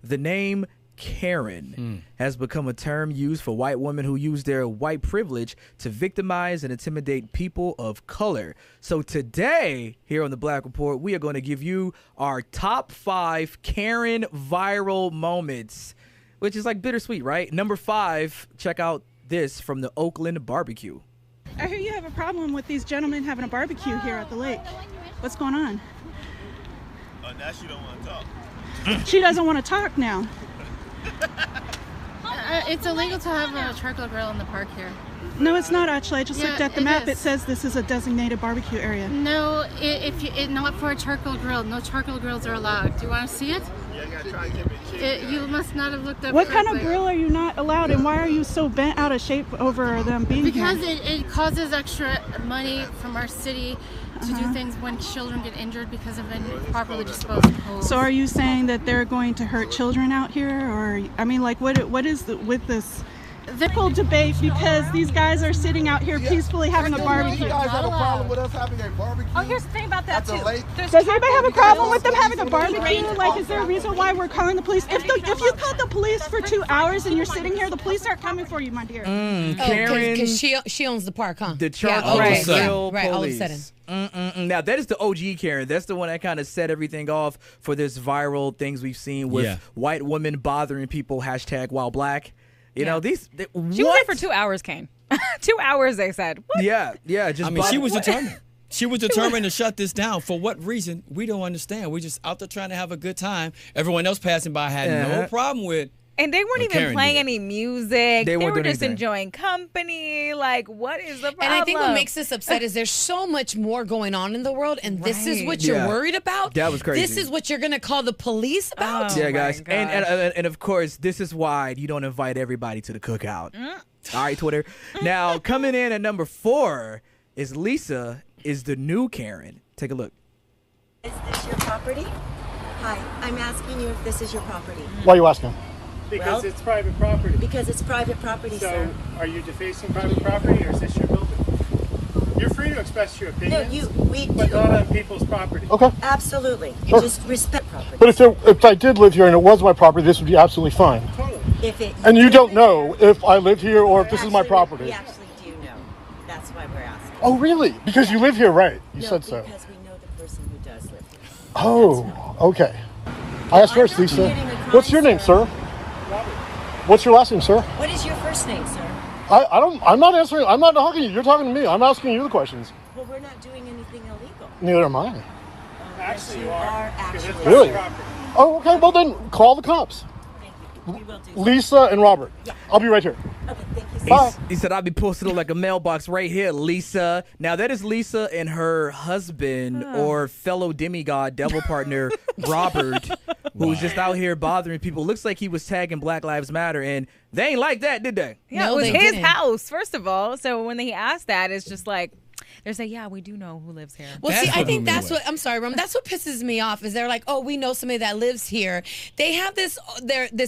The name Karen has become a term used for white women who use their white privilege to victimize and intimidate people of color. So today, here on the Black Report, we are going to give you our top 5 Karen viral moments, which is like bittersweet, right? Number 5, check out this from the Oakland barbecue. I hear you have a problem with these gentlemen having a barbecue here at the lake. What's going on? Now she don't want to talk. She doesn't want to talk now. It's illegal to have a charcoal grill in the park here. No, it's not actually. I just looked at the map. is. It says this is a designated barbecue area. No, not for a charcoal grill. No charcoal grills are allowed. Do you want to see it? Yeah, you gotta try and give it cheap. You must not have looked up. What kind of correctly. grill are you not allowed, and why are you so bent out of shape over them being Because here? it causes extra money from our city to do things when children get injured because of improperly disposed hose. So are you saying that they're going to hurt children out here, or I mean, like, what is with this whole debate? Because these guys are sitting out here peacefully having a barbecue. You guys have a problem with us having a barbecue? Oh, here's the thing about that too. Does anybody have a problem with them having a barbecue? Like, is there a reason why we're calling the police? If you called the police for 2 hours and you're sitting here, the police aren't coming for you, my dear. Karen, because she owns the park, huh? the charcoal right, grill right, all of a police. sudden. Now, that is the OG Karen. That's the one that kind of set everything off for this viral things we've seen with white women bothering people, #while black. You know, these... She was there for 2 hours, Kane. 2 hours, they said. What? Yeah. Just I mean, she was determined. She was determined to shut this down. For what reason? We don't understand. We're just out there trying to have a good time. Everyone else passing by had no problem with. And they weren't even Karen playing did. any music. They weren't were doing just anything. enjoying company. Like, what is the problem? And I think what makes us upset is there's so much more going on in the world, and this is what you're worried about? That was crazy. This is what you're going to call the police about? Oh, Yeah, guys. my And of course, this is why you don't invite everybody to the cookout. All right, Twitter. Now, coming in at number 4 is Lisa is the new Karen. Take a look. Is this your property? Hi, I'm asking you if this is your property. Why are you asking? Because it's private property. Because it's private property, So, sir. are you defacing private property, or is this your building? You're free to express your No, opinions, we but do. not on people's property. Okay. Absolutely. Sure. Just respect property. But if I did live here and it was my property, this would be absolutely fine. Totally. And you don't know if I live here or if this is my property. We actually do know. That's why we're asking. Oh, really? Because you live here, right? You No, said so. because we know the person who does live here. Oh, okay. I asked first, I'm not Lisa. committing a crime, What's your name, sir? What's your last name, sir? What is your first name, sir? I'm not answering. I'm not talking to you. You're talking to me. I'm asking you the questions. Well, we're not doing anything illegal. Neither am I. Actually, you you are are. actually. Because it's Really? private property. Oh, okay. Well, then call the cops. Thank you. We will do so. Lisa and Robert. Yeah. I'll be right here. Okay, thank you, sir. Bye. He said, I'll be posted on like a mailbox right here, Lisa. Now, that is Lisa and her husband or fellow demigod devil partner, Robert, who's just out here bothering people. Looks like he was tagging Black Lives Matter, and they ain't like that, did they? Yeah, No, it was they his didn't. house, first of all. So when he asked that, it's just like, they're saying, yeah, we do know who lives here. Well, That's see, I what think blew me that's away. what, I'm sorry, Rum, that's what pisses me off is they're like, oh, we know somebody that lives here. They have this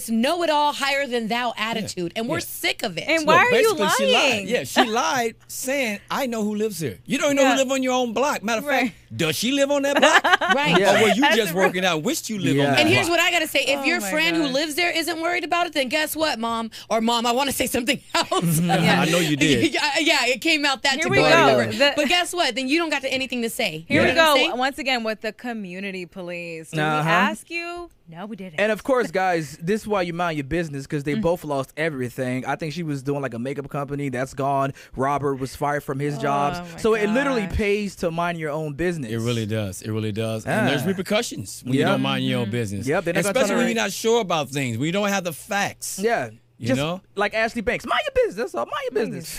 know-it-all, higher-than-thou attitude, and we're sick of it. And why are you Basically, she lied. lying? Yeah, she lied saying, I know who lives here. You don't even know Yeah. who live on your own block. Matter of Right. fact, does she live on that block? Right. Yeah. Or were you That's just working out which you live Yeah. on that And block? here's what I got to say. If Oh your my friend who gosh. lives there isn't worried about it, then guess what, Mom? Or Mom, I want to say something else. I know you did. Yeah, it came out that Here to we go. go. Whatever. The- But guess what? Then you don't got anything to say. Here You we know what I'm go. saying? Once again with the community police. Did Uh-huh. we ask you? No, we didn't. And of course, guys, this is why you mind your business, because they both lost everything. I think she was doing like a makeup company that's gone. Robert was fired from his jobs. my So it literally gosh. pays to mind your own business. It really does. It really does. And there's Ah. repercussions when you Yep. don't mind your own business. Yep, they're not gonna Especially turn when around- you're not sure about things, when you don't have the facts. Yeah. You Just know? like Ashley Banks. Mind your business. That's all. Mind your business.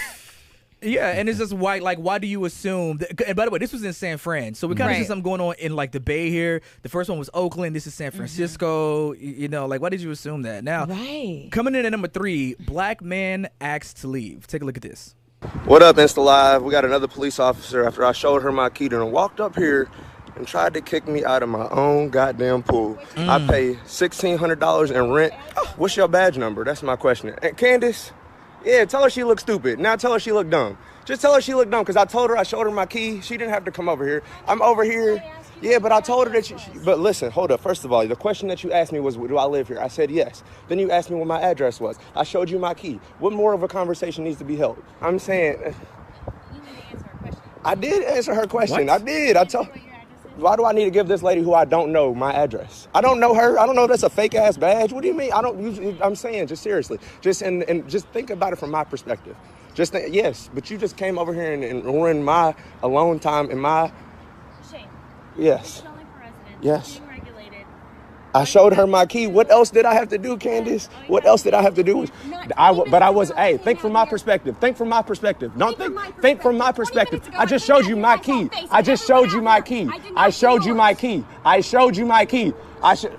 Yeah, and it's just why do you assume that, and by the way, this was in San Fran, so we kind of see Right. something going on in like the Bay here. The first one was Oakland, this is San Francisco. You know, like why did you assume that? Now, Right. coming in at number 3, black man asked to leave. Take a look at this. What up, Insta Live? We got another police officer after I showed her my key and walked up here and tried to kick me out of my own goddamn pool. I pay $1,600 in rent. What's your badge number? That's my question. And Candace, yeah, tell her she looked stupid. Now tell her she looked dumb. Just tell her she looked dumb because I told her, I showed her my key. She didn't have to come over here. I'm over here. Yeah, but I told her that but listen, hold up. First of all, the question that you asked me was, do I live here? I said yes. Then you asked me what my address was. I showed you my key. What more of a conversation needs to be held? I'm saying... You need to answer her question. I did answer her question. What? I did. I told... Why do I need to give this lady who I don't know my address? I don't know her. I don't know if that's a fake ass badge. What do you mean? I'm saying, just seriously. Just and just think about it from my perspective. Yes, but you just came over here and ruined my alone time and my... Shame. Yes. Controlling for residents, yes. being regulated. I showed her my key. What else did I have to do, Candace? What else did I have to do? Hey, think from my perspective. Think from my perspective. Don't think from my perspective. I just showed you my key. I just showed you my key. I showed you my key. I showed you my key.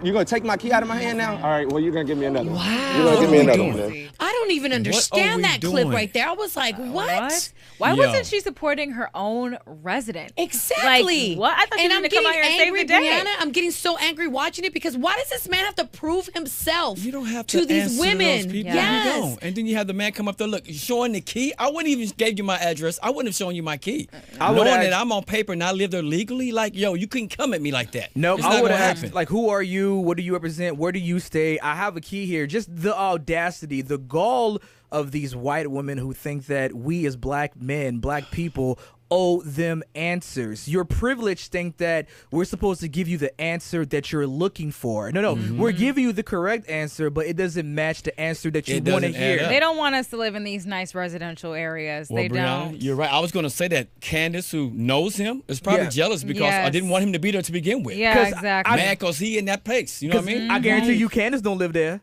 You're going to take my key out of my hand now? All right, well, you're going to give me another one. Wow. You're going to give me another one, man. I don't even understand that clip right there. I was like, what? Why wasn't she supporting her own resident? Exactly. Like, what? I thought she was going to come out here and save the day. Brianna, I'm getting so angry watching it because why does this man have to prove himself you don't have to these women? To those people. Yes. You don't. And then you have the man come up there, look, showing the key. I wouldn't even gave you my address. I wouldn't have shown you my key. Knowing that I'm on paper and I live there legally, like, yo, you couldn't come at me like that. No, I would have asked, like, who are you? What do you represent? Where do you stay? I have a key here. Just the audacity, the gall of these white women who think that we as black men, black people, owe them answers. Your privilege think that we're supposed to give you the answer that you're looking for. No, we're giving you the correct answer, but it doesn't match the answer that you want to hear. They don't want us to live in these nice residential areas. Well, they Brianna, don't. You're right. I was going to say that Candace, who knows him, is probably jealous because I didn't want him to be there to begin with. Yeah, exactly. Mad because he in that place. You know what I mean? I guarantee you Candace don't live there.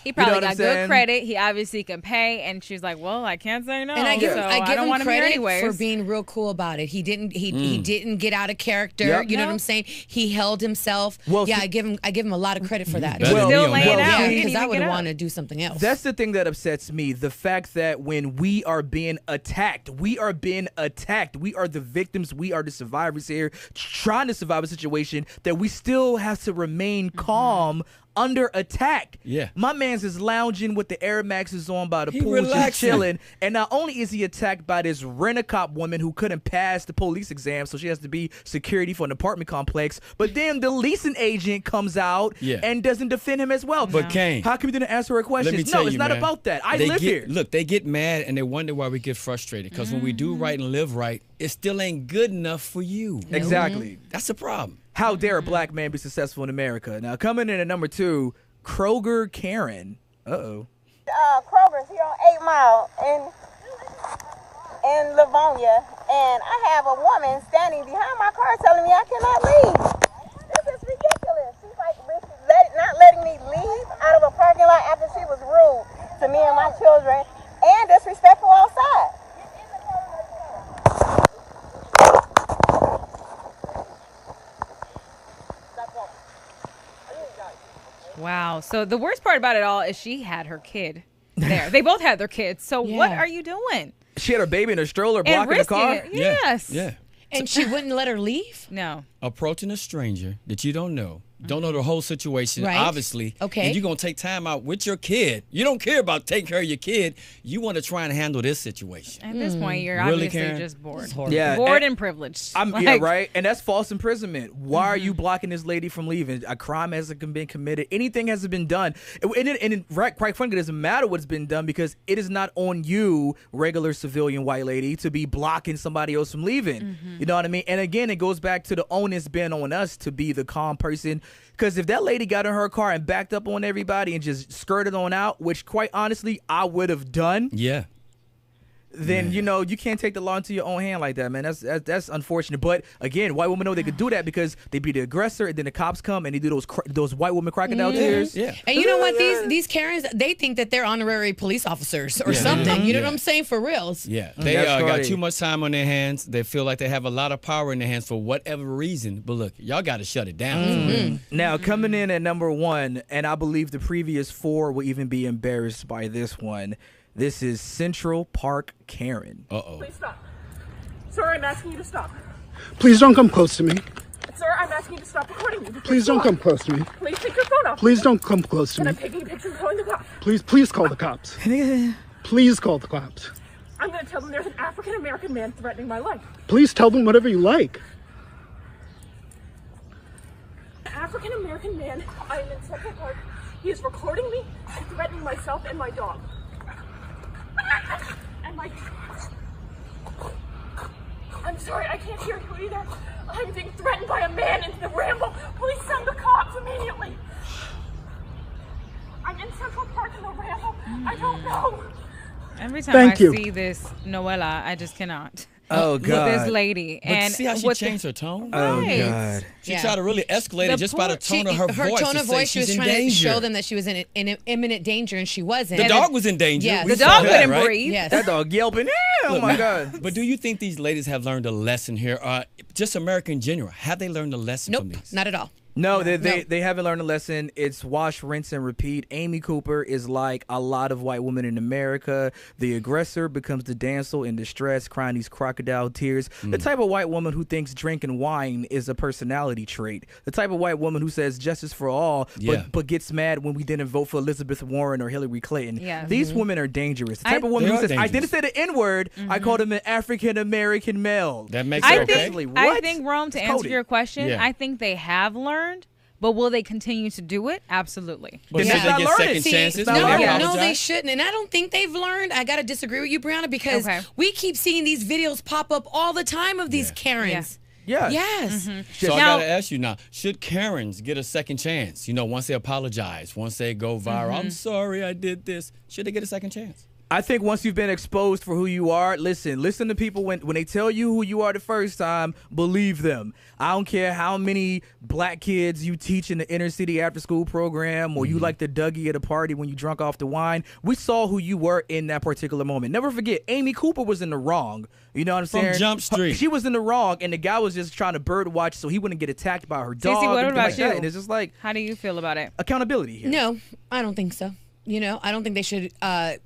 He probably got good credit. He obviously can pay, and she's like, "Well, I can't say no." And I give him credit for being real cool about it. He didn't get out of character. Yep. You know what I'm saying? He held himself. Well, I give him a lot of credit for that. Still laying out. Because I would want to do something else. That's the thing that upsets me. The fact that when we are being attacked. We are the victims. We are the survivors here, trying to survive a situation that we still have to remain calm under attack. Yeah. My man's is lounging with the Air Maxes on by the pool, relaxing. just chilling. And not only is he attacked by this rent-a-cop woman who couldn't pass the police exam, so she has to be security for an apartment complex, but then the leasing agent comes out and doesn't defend him as well. But Kane, how come you didn't answer her questions? No, it's not about that. I live here. Look, they get mad and they wonder why we get frustrated because when we do right and live right, it still ain't good enough for you. Exactly. That's the problem. How dare a black man be successful in America? Now, coming in at number 2, Kroger Karen. Uh-oh. Kroger's here on 8 Mile in Livonia, and I have a woman standing behind my car telling me I cannot leave. This is ridiculous. She's like not letting me leave out of a parking lot after she was rude to me and my children and disrespectful outside. Wow. So the worst part about it all is she had her kid there. They both had their kids. So what are you doing? She had her baby in a stroller blocking the car? Yes. Yeah. And she wouldn't let her leave? No. Approaching a stranger that you don't know the whole situation, obviously. Okay. And you're going to take time out with your kid. You don't care about taking care of your kid. You want to try and handle this situation. At this point, you're Really, obviously Karen? just bored. Yeah, bored and privileged. Yeah, right. And that's false imprisonment. Why are you blocking this lady from leaving? A crime hasn't been committed. Anything hasn't been done. And quite frankly, it doesn't matter what's been done because it is not on you, regular civilian white lady, to be blocking somebody else from leaving. You know what I mean? And again, it goes back to the onus being on us to be the calm person. Because if that lady got in her car and backed up on everybody and just skirted on out, which quite honestly I would have done. Yeah. Then you can't take the law into your own hand like that, man. That's unfortunate. But again, white women know they could do that because they be the aggressor, and then the cops come and they do those white women crocodile tears. Yeah. And you know what? These Karens, they think that they're honorary police officers or something. You know what I'm saying? For reals. Yeah. They got too much time on their hands. They feel like they have a lot of power in their hands for whatever reason. But look, y'all got to shut it down. Now, coming in at number 1, and I believe the previous 4 will even be embarrassed by this one. This is Central Park Karen. Uh-oh. Please stop. Sir, I'm asking you to stop. Please don't come close to me. Sir, I'm asking you to stop recording me. Please don't come close to me. Please take your phone off. Please don't come close to And me. I'm taking a picture and calling the cops. Please call the cops. Please call the cops. I'm going to tell them there's an African-American man threatening my life. Please tell them whatever you like. An African American man. I am in Central Park. He is recording me and threatening myself and my dog. And my. I'm sorry, I can't hear you either. I'm being threatened by a man in the Ramble. Please send the cops immediately. I'm in Central Park in the Ramble. I don't know. Every time I see this Noella, I just cannot. Oh, God. With this lady. But And see how she changed her tone? Oh, God. She tried to really escalate it just by the tone of her voice. Her tone of voice, she was trying to show them that she was in imminent danger, and she wasn't. The dog was in danger. Yes. The dog couldn't breathe. Yes. That dog yelping. Oh, my God. But do you think these ladies have learned a lesson here? Just America in general, have they learned a lesson from these? Not at all. No, they haven't learned a lesson. It's wash, rinse, and repeat. Amy Cooper is like a lot of white women in America. The aggressor becomes the damsel in distress, crying these crocodile tears. The type of white woman who thinks drinking wine is a personality trait. The type of white woman who says justice for all, but gets mad when we didn't vote for Elizabeth Warren or Hillary Clinton. Yeah. These women are dangerous. The type of woman who says, I didn't say the N-word, I called him an African-American male. That makes it okay. I think, Rome, to answer Cody. your question, Yeah. I think they have learned. But will they continue to do it? Absolutely. But should they get second chances? No, they shouldn't. And I don't think they've learned. I got to disagree with you, Brianna, because we keep seeing these videos pop up all the time of these Karens. Yeah. Yes. So I got to ask you now, should Karens get a second chance? You know, once they apologize, once they go viral, I'm sorry I did this, should they get a second chance? I think once you've been exposed for who you are, listen to people when they tell you who you are the first time, believe them. I don't care how many black kids you teach in the inner city after school program or you like the Dougie at a party when you drunk off the wine. We saw who you were in that particular moment. Never forget, Amy Cooper was in the wrong. You know what I'm saying? From Jump Street. She was in the wrong, and the guy was just trying to bird watch so he wouldn't get attacked by her dog. Stacey, what and about like you? that. And it's just like, how do you feel about it? Accountability here. No, I don't think so. You know, I don't think they should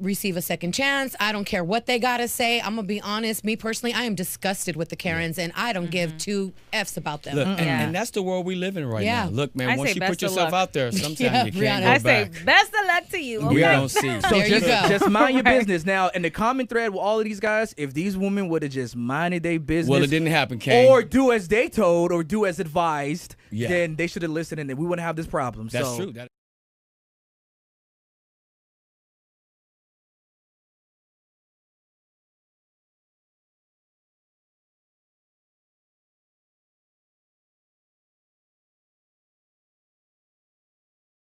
receive a second chance. I don't care what they got to say. I'm going to be honest. Me personally, I am disgusted with the Karens, and I don't give two F's about them. Look, and that's the world we live in right now. Look, man, once you put yourself out there, sometimes you can't go back. I say best of luck to you. Okay? We don't see. So just mind your business. Now, in the common thread with all of these guys, if these women would have just minded their business. Well, it didn't happen, Kane. Or do as they told or do as advised, then they should have listened and we wouldn't have this problem. That's true.